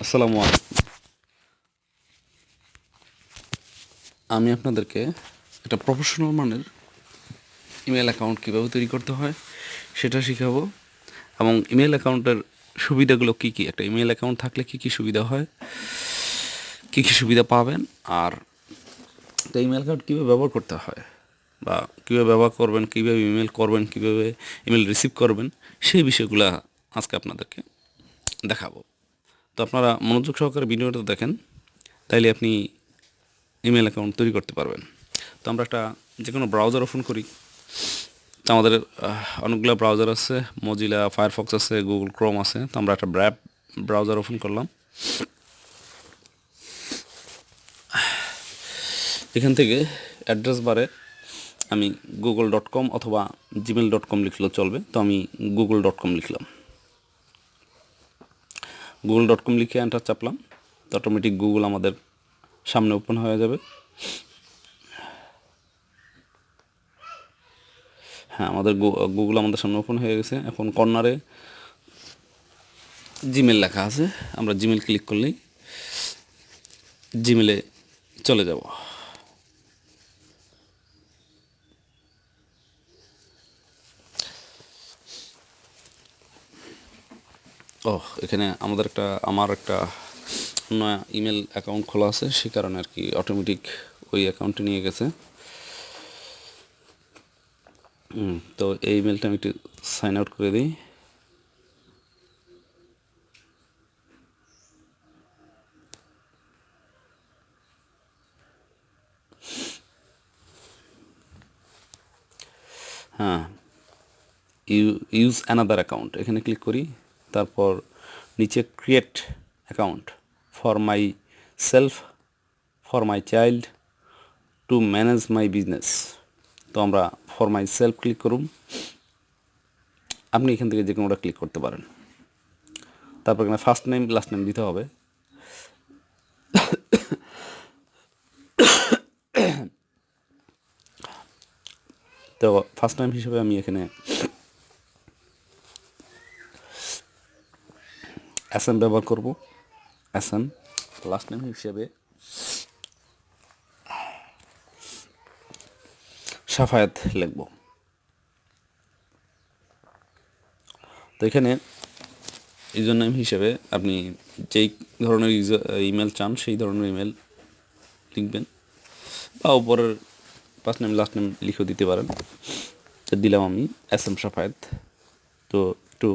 আসসালামু আলাইকুম। আমি আপনাদেরকে একটা প্রফেশনাল মানের ইমেল অ্যাকাউন্ট কীভাবে তৈরি করতে হয় সেটা শেখাবো, এবং ইমেল অ্যাকাউন্টের সুবিধাগুলো কী কী, একটা ইমেল অ্যাকাউন্ট থাকলে কী কী সুবিধা হয়, কী কী সুবিধা পাবেন, আর একটা ইমেল অ্যাকাউন্ট কীভাবে ব্যবহার করতে হয় বা কীভাবে ব্যবহার করবেন, কীভাবে ইমেল করবেন, কীভাবে ইমেল রিসিভ করবেন, সেই বিষয়গুলো আজকে আপনাদেরকে দেখাবো। তো আপনারা মনোযোগ সহকারে ভিডিওটা দেখেন, তাইলে আপনি ইমেল অ্যাকাউন্ট তৈরি করতে পারবেন। তো আমরা একটা যে কোনো ব্রাউজার ওপেন করি। তো আমাদের অনেকগুলো ব্রাউজার আছে, মজিলা ফায়ারফক্স আছে, গুগল ক্রোম আছে। তো আমরা একটা ব্রাউজার ওপেন করলাম। এখান থেকে অ্যাড্রেস বারে আমি google.com অথবা gmail.com লিখলেও চলবে। তো আমি google.com লিখলাম। google.com লিখে এন্টার চাপলাম, তো অটোমেটিক গুগল আমাদের সামনে ওপেন হয়ে যাবে। হ্যাঁ, আমাদের গুগল আমাদের সামনে ওপেন হয়ে গেছে। এখন কর্নারে জিমেল লেখা আছে, আমরা জিমেল ক্লিক করলেই জিমেলে চলে যাব। এখানে আমার একটা নয়া ইমেল অ্যাকাউন্ট খোলা আছে, সে কারণে আর কি অটোমেটিক ওই অ্যাকাউন্টে নিয়ে গেছে। তো এই ইমেলটা আমি একটু সাইন আউট করে দিই। হ্যাঁ, ইউজ অ্যানাদার অ্যাকাউন্ট এখানে ক্লিক করি। তারপর নিচে create account for my self, for my child, to manage my business. তো আমরা ফর মাই সেলফ ক্লিক করুন। আপনি এখান থেকে যে কোনোটা ক্লিক করতে পারেন। তারপর এখানে ফার্স্ট নেম লাস্ট নেম দিতে হবে। তো ফার্স্ট নেম হিসেবে আমি এখানে এসএম ব্যবহার করব, এসএম। লাস্ট নেম হিসেবে সাফায়াত লিখব। তো এখানে ইউজার নেম হিসেবে আপনি যেই ধরনের ইমেল চান সেই ধরনের ইমেল লিখবেন, বা উপরের ফার্স্ট নেম লাস্ট নেম লিখেও দিতে পারেন। তো দিলাম আমি এসএম সাফায়াত। তো একটু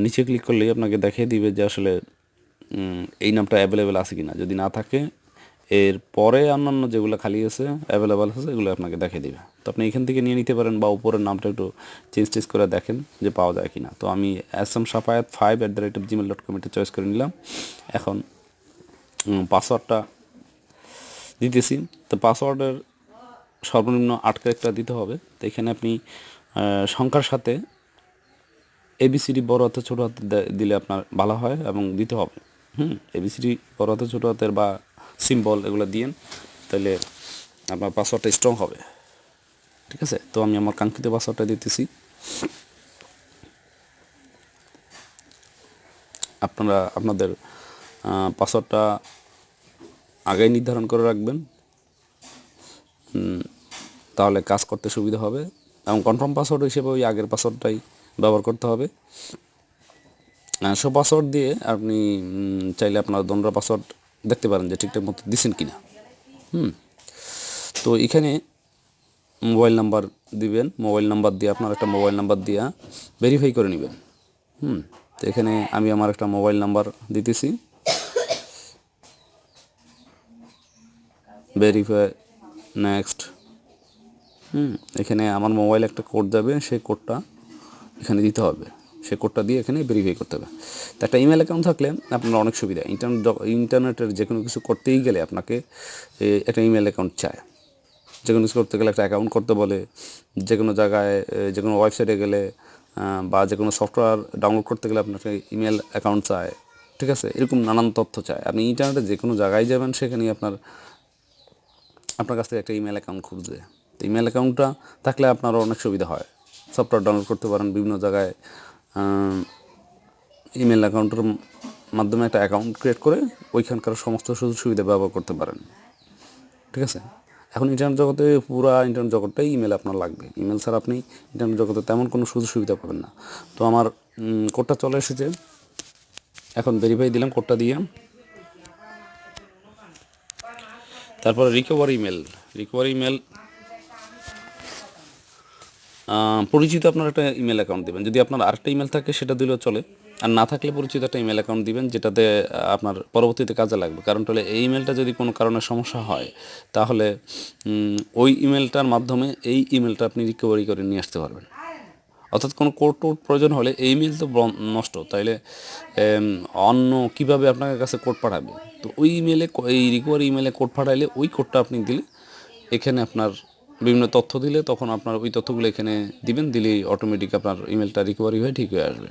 নিচে ক্লিক করলেই আপনাকে দেখিয়ে দিবে যে আসলে এই নামটা অ্যাভেলেবেল আছে কিনা। যদি না থাকে, এর পরে অন্যান্য যেগুলো খালি আছে অ্যাভেলেবেল আছে এগুলো আপনাকে দেখিয়ে দিবে। তো আপনি এখান থেকে নিয়ে নিতে পারেন, বা উপরের নামটা একটু চেঞ্জ করে দেখেন যে পাওয়া যায় কিনা। তো আমি HMSafayat5@gmail.com এটা চয়েস করে নিলাম। এখন পাসওয়ার্ডটা দিতেছি। তো পাসওয়ার্ডের সর্বনিম্ন 8 ক্যারেক্টার দিতে হবে। তো এখানে আপনি সংখ্যার সাথে এবিসিডি বড় হাতে ছোটো হাতে দিলে আপনার ভালো হয়, এবং দিতে হবে। এবিসিডি বড় হাতে ছোটো হাতের বা সিম্বল এগুলো দিয়েন, তাহলে আপনার পাসওয়ার্ডটা স্ট্রং হবে। ঠিক আছে, তো আমি আমার কাঙ্ক্ষিত পাসওয়ার্ডটা দিতেছি। আপনারা আপনাদের পাসওয়ার্ডটা আগেই নির্ধারণ করে রাখবেন, তাহলে কাজ করতে সুবিধা হবে। এবং কনফার্ম পাসওয়ার্ড হিসেবে ওই আগের পাসওয়ার্ডটাই ব্যবহার করতে হবে। সব পাসওয়ার্ড দিয়ে আপনি চাইলে আপনার দোনরা পাসওয়ার্ড দেখতে পারেন যে ঠিকঠাক মতো দিচ্ছেন কিনা। তো এখানে মোবাইল নাম্বার দিবেন, মোবাইল নাম্বার দিয়ে আপনার একটা মোবাইল নাম্বার দিয়ে ভেরিফাই করে নেবেন। তো এখানে আমি আমার একটা মোবাইল নাম্বার দিতেছি, ভেরিফাই, নেক্সট। এখানে আমার মোবাইলে একটা কোড যাবে, সেই কোডটা এখানে দিতে হবে। সেই কোডটা দিয়ে এখানে ভেরিফাই করতে হবে। তো একটা ইমেল অ্যাকাউন্ট থাকলে আপনার অনেক সুবিধা। ইন্টারনেটের যে কোনো কিছু করতেই গেলে আপনাকে একটা ইমেল অ্যাকাউন্ট চায়। যে কোনো কিছু করতে গেলে একটা অ্যাকাউন্ট করতে বলে, যে কোনো জায়গায় যে কোনো ওয়েবসাইটে গেলে বা যে কোনো সফটওয়্যার ডাউনলোড করতে গেলে আপনাকে ইমেল অ্যাকাউন্ট চায়। ঠিক আছে, এরকম নানান তথ্য চায়। আপনি ইন্টারনেটে যে কোনো জায়গায় যাবেন, সেখানেই আপনার কাছ থেকে একটা ইমেল অ্যাকাউন্ট খুঁজবে। তো ইমেল অ্যাকাউন্টটা থাকলে আপনারও অনেক সুবিধা হয়। সফটওয়্যার ডাউনলোড করতে পারেন, বিভিন্ন জায়গায় ইমেল অ্যাকাউন্টের মাধ্যমে একটা অ্যাকাউন্ট ক্রিয়েট করে ওইখানকার সমস্ত সুযোগ সুবিধা ব্যবহার করতে পারেন। ঠিক আছে? এখন ইন্টারনেট জগতে পুরো ইন্টারনেট জগৎটাই ইমেল আপনার লাগবে। ইমেল ছাড়া আপনি ইন্টারনেট জগতে তেমন কোনো সুযোগ সুবিধা পাবেন না। তো আমার কোডটা চলে এসেছে, এখন ভেরিফাই দিলাম কোডটা দিয়ে। তারপরে রিকভারি ইমেল পরিচিত আপনার একটা ইমেল অ্যাকাউন্ট দেবেন। যদি আপনার আরেকটা ইমেল থাকে সেটা দিলেও চলে, আর না থাকলে পরিচিত একটা ইমেল অ্যাকাউন্ট দিবেন যেটাতে আপনার পরবর্তীতে কাজে লাগবে। কারণ তাহলে এই ইমেলটা যদি কোনো কারণে সমস্যা হয় তাহলে ওই ইমেলটার মাধ্যমে এই ইমেলটা আপনি রিকভারি করে নিয়ে আসতে পারবেন। অর্থাৎ কোনো কোড টোড প্রয়োজন হলে এই ইমেল তো নষ্ট, তাইলে অন্য কীভাবে আপনার কাছে কোড পাঠাবে? তো ওই ইমেলে, এই রিকভারি ইমেলে কোড পাঠাইলে ওই কোডটা আপনি দিলে এখানে আপনার বিভিন্ন তথ্য দিলে তখন আপনার ওই তথ্যগুলো এখানে দিবেন, দিলেই অটোমেটিক আপনার ইমেলটা রিকভারি হয়ে ঠিক হয়ে আসবে।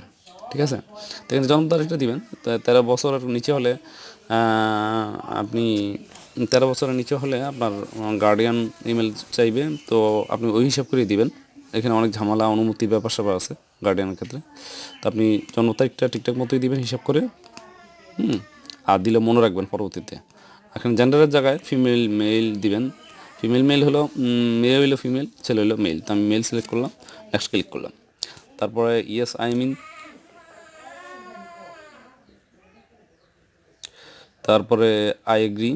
ঠিক আছে? তো এখানে জন্ম তারিখটা দিবেন 13 বছরের নিচে হলে আপনি 13 বছরের নিচে হলে আপনার গার্ডিয়ান ইমেল চাইবে, তো আপনি ওই হিসাব করেই দিবেন। এখানে অনেক ঝামেলা অনুমতি ব্যাপার স্যাপার আছে গার্ডিয়ানের ক্ষেত্রে। তো আপনি জন্ম তারিখটা ঠিকঠাক মতোই দিবেন হিসাব করে, আর দিলে মনে রাখবেন পরবর্তীতে। এখন জেন্ডারের জায়গায় ফিমেল মেল দিবেন। ফিমেল মেল হলো মেয়ে হইলো ফিমেল, ছেলে হইলো মেল। তো আমি মেল সিলেক্ট করলাম, নেক্সট ক্লিক করলাম। তারপরে ইয়েস আই মিন, তারপরে আই এগ্রি।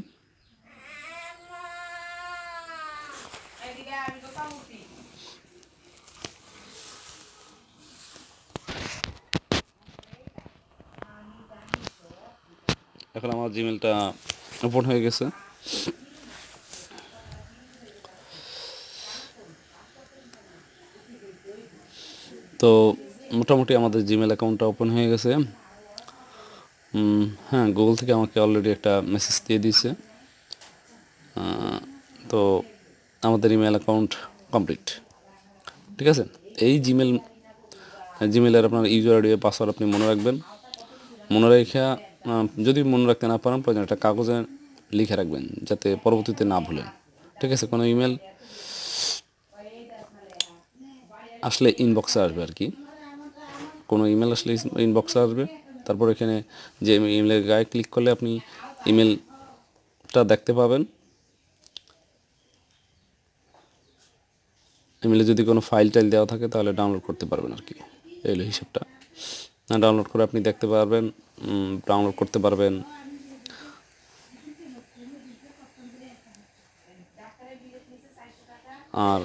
এখন আমার জিমেলটা ওপেন হয়ে গেছে। তো মোটামুটি আমাদের জিমেল অ্যাকাউন্টটা ওপেন হয়ে গেছে। হ্যাঁ, গুগল থেকে আমাকে অলরেডি একটা মেসেজ দিয়ে দিয়েছে। তো আমাদের ইমেল অ্যাকাউন্ট কমপ্লিট। ঠিক আছে? এই জিমেলের আপনার ইউজার আইডি পাসওয়ার্ড আপনি মনে রাখবেন। মনে রেখে যদি মনে রাখতে না পারেন প্রয়োজন একটা কাগজে লিখে রাখবেন যাতে পরবর্তীতে না ভুলেন। ঠিক আছে? কোনো ইমেল আসলে ইনবক্সে আসবে আর কি, কোনো ইমেল আসলে ইনবক্সে আসবে। তারপর এখানে যে ইমেলের গায়ে ক্লিক করলে আপনি ইমেলটা দেখতে পাবেন। ইমেলে যদি কোনো ফাইল টাইল দেওয়া থাকে তাহলে ডাউনলোড করতে পারবেন আর কি। এই হলো হিসাবটা। ডাউনলোড করে আপনি দেখতে পারবেন, ডাউনলোড করতে পারবেন। আর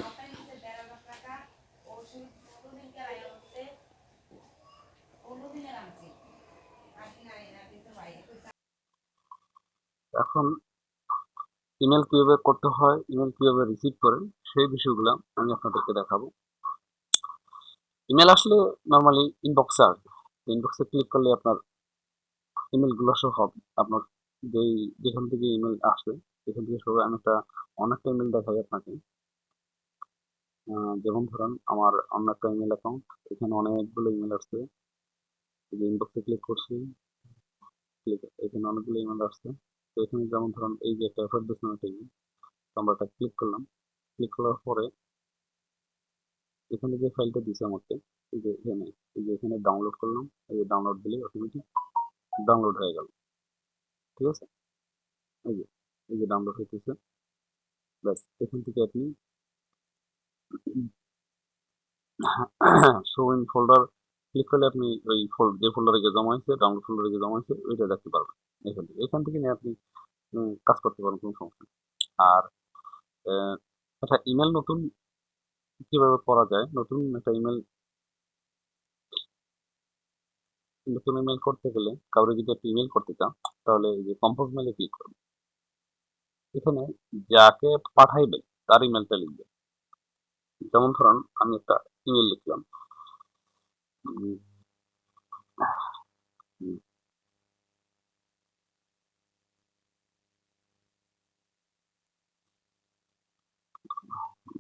এখন ইমেল কীভাবে করতে হয়, ইমেল কীভাবে রিসিভ করেন সেই বিষয়গুলো আমি আপনাদেরকে দেখাবো। ইমেল আসলে নর্মালি ইনবক্সে আসবে। ইনবক্সে ক্লিক করলে আপনার ইমেলগুলো শো হবে। আপনার যেখান থেকে ইমেল আসবে সেখান থেকে শো হবে। আমি অনেকটা ইমেল দেখাই আপনাকে। যেমন ধরুন আমার অন্য একটা ইমেল অ্যাকাউন্ট, এখানে অনেকগুলো ইমেল আসছে। ইনবক্সে ক্লিক করছি, এখানে অনেকগুলো ইমেল আসছে। তো এখানে যেমন ধরুন এই যে একটা অ্যাড্রেস নামে একটা ইমেল, আমরা এটা ক্লিক করলাম। ক্লিক করার পরে এখানে যে ফাইলটা দিছে আমাকে, এই যে এখানে ডাউনলোড করলাম। এই যে ডাউনলোড দিলে অটোমেটিক ডাউনলোড হয়ে গেল। ঠিক আছে? এই যে ডাউনলোড হইতেছে। ব্যাস, এখান থেকে আপনি শো ইন ফোল্ডার ক্লিক করলে আপনি ওই যে ফোল্ডারে গিয়ে জমা হয়েছে, ডাউনলোড ফোল্ডারে গিয়ে জমা হয়েছে, ওইটা দেখতে পারবেন। এখান থেকে নিয়ে আপনি কাজ করতে পারেন, কোনো সমস্যা নেই। আর একটা ইমেল নতুন কিভাবে করা যায়, নতুন ইমেল করতে গেলে কাউরে যদি একটা ইমেল করতে চান তাহলে এই যে কম্পোজ মেলে ক্লিক করবেন। এখানে যাকে পাঠাইবে তার ইমেলটা লিখবেন। যেমন ধরুন আমি একটা ইমেল লিখলাম,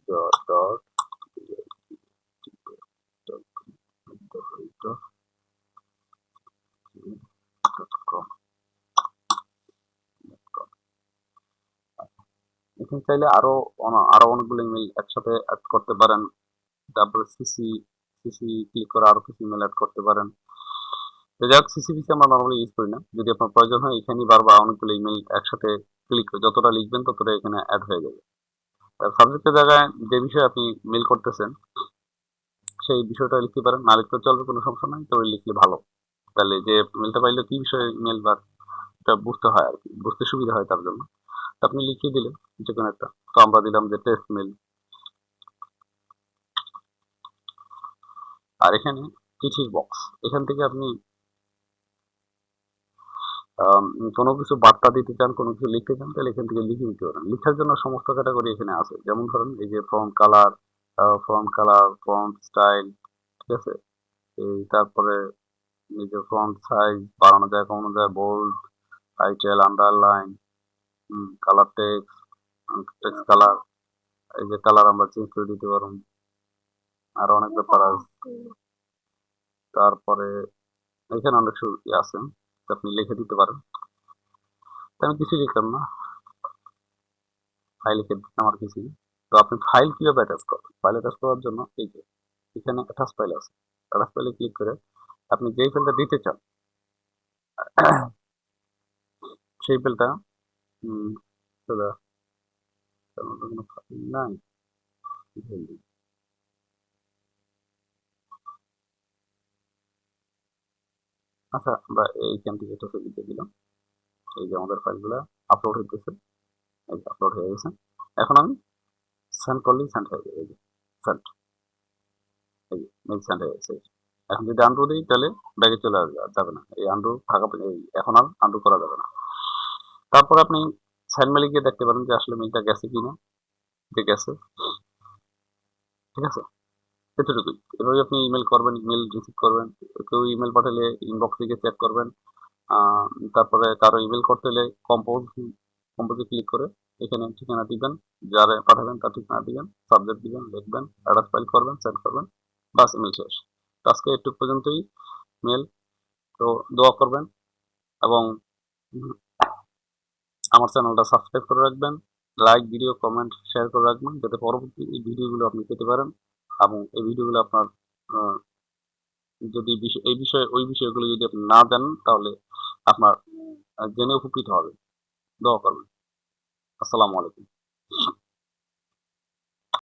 ডট এখানে চাইলে আরো অনেকগুলো ইমেল একসাথে অ্যাড করতে পারেন। তারপরে সিসি ক্লিক করে আরো কিছু ইমেল অ্যাড করতে পারেন। যাক সিসিপিসি আমরা নর্মালি ইউজ করি না, যদি আপনার প্রয়োজন হয় এখানেই বারবার অনেকগুলো ইমেল একসাথে ক্লিক করে যতটা লিখবেন ততটা এখানে অ্যাড হয়ে যাবে। সাবজেক্টের জায়গায় যে বিষয়ে আপনি মেল করতেছেন সেই বিষয়টা লিখতে পারেন, না লিখলেও চলবে, কোনো সমস্যা নাই, তবে লিখলে ভালো। তাহলে যে মেলটা পাইলে কি বিষয়ে মেল বা এটা বুঝতে হয় আর কি, বুঝতে সুবিধা হয় তার জন্য। তো আপনি লিখিয়ে দিলেন যে কোনো একটা, তো আমরা দিলাম যে টেস্ট মেল। আর এখানে চিঠির বক্স, এখান থেকে আপনি কোনো কিছু বার্তা দিতে চান, কোনো কিছু লিখতে চান, তাহলে এখান থেকে লিখে দিতে পারেন। লিখার জন্য সমস্ত ক্যাটাগরি এখানে আছে, যেমন ধরেন এই যে ফন্ট কালার, ফন্ট স্টাইল, ঠিক আছে। এই তারপরে এই যে ফন্ট সাইজ বাড়ানো যায়, কমানো যায়, bold, title, underline, colour text colour, এই যে কালার আমরা চেঞ্জ করে দিতে পারবো, আরো অনেক ব্যাপার আছে। তারপরে এখানে অনেক আছে, আপনি লিখে দিতে পারেন। আমি কিছু লিখলাম না, ফাইল লিখে দিচ্ছি আমার কিছু। তো আপনি ফাইল কিভাবে অ্যাটাচ করবেন? ফাইল অ্যাটাচ করার জন্য এই যে এখানে অ্যাটাচ ফাইল আছে, অ্যাটাচ ফাইলে ক্লিক করে আপনি যেই ফাইলটা দিতে চান সেই ফাইলটা চলে আসে। তার মধ্যে কোনো ফাইল নাই, কি ফাইল দিই? আচ্ছা, আমরা এইখান থেকে একটা ছবি দিয়ে দিলাম। এই যে আমাদের ফাইলগুলো আপলোড হইতেছে, এই যে আপলোড হয়ে গেছে। এখন আমি সেন্ড করলেই সেন্ড হয়ে যাবে, এই যে সেন্ড, এই যে মেল সেন্ড হয়ে গেছে। এখন যদি আন্ডু দিই তাহলে ব্যাগে চলে আসবে, আর যাবে না, এই আন্ডু থাকা, এই এখন আর আন্ডু করা যাবে না। তারপর আপনি সাইন মেলে গিয়ে দেখতে পারেন যে আসলে মেলটা গেছে কিনা, যে গেছে, ঠিক আছে। এতটুকুই। এভাবে আপনি ইমেল করবেন, ইমেল রিসিভ করবেন। কেউ ইমেল পাঠালে ইনবক্স থেকে চেক করবেন। আহ, তারপরে কারো ইমেল করতে হলে কম্পোজে ক্লিক করে এখানে ঠিকানা দিবেন, যারা পাঠাবেন তার ঠিকানা দিবেন, সাবজেক্ট দিবেন, লিখবেন, অ্যাড্রেস ফাইল করবেন, সেন্ড করবেন, বাস ইমেল শেষ। তো আজকে একটু পর্যন্তই মেল। তো দোয়া করবেন এবং আমার চ্যানেলটা সাবস্ক্রাইব করে রাখবেন, লাইক, ভিডিও, কমেন্ট, শেয়ার করে রাখবেন, যাতে পরবর্তী এই ভিডিওগুলো আপনি পেতে পারেন। এবং এই ভিডিওগুলো আপনার আহ, যদি এই বিষয়ে ওই বিষয়গুলো যদি আপনি না জানেন তাহলে আপনার জেনে উপকৃত হবে। দোয়া করবেন। আসসালামু আলাইকুম।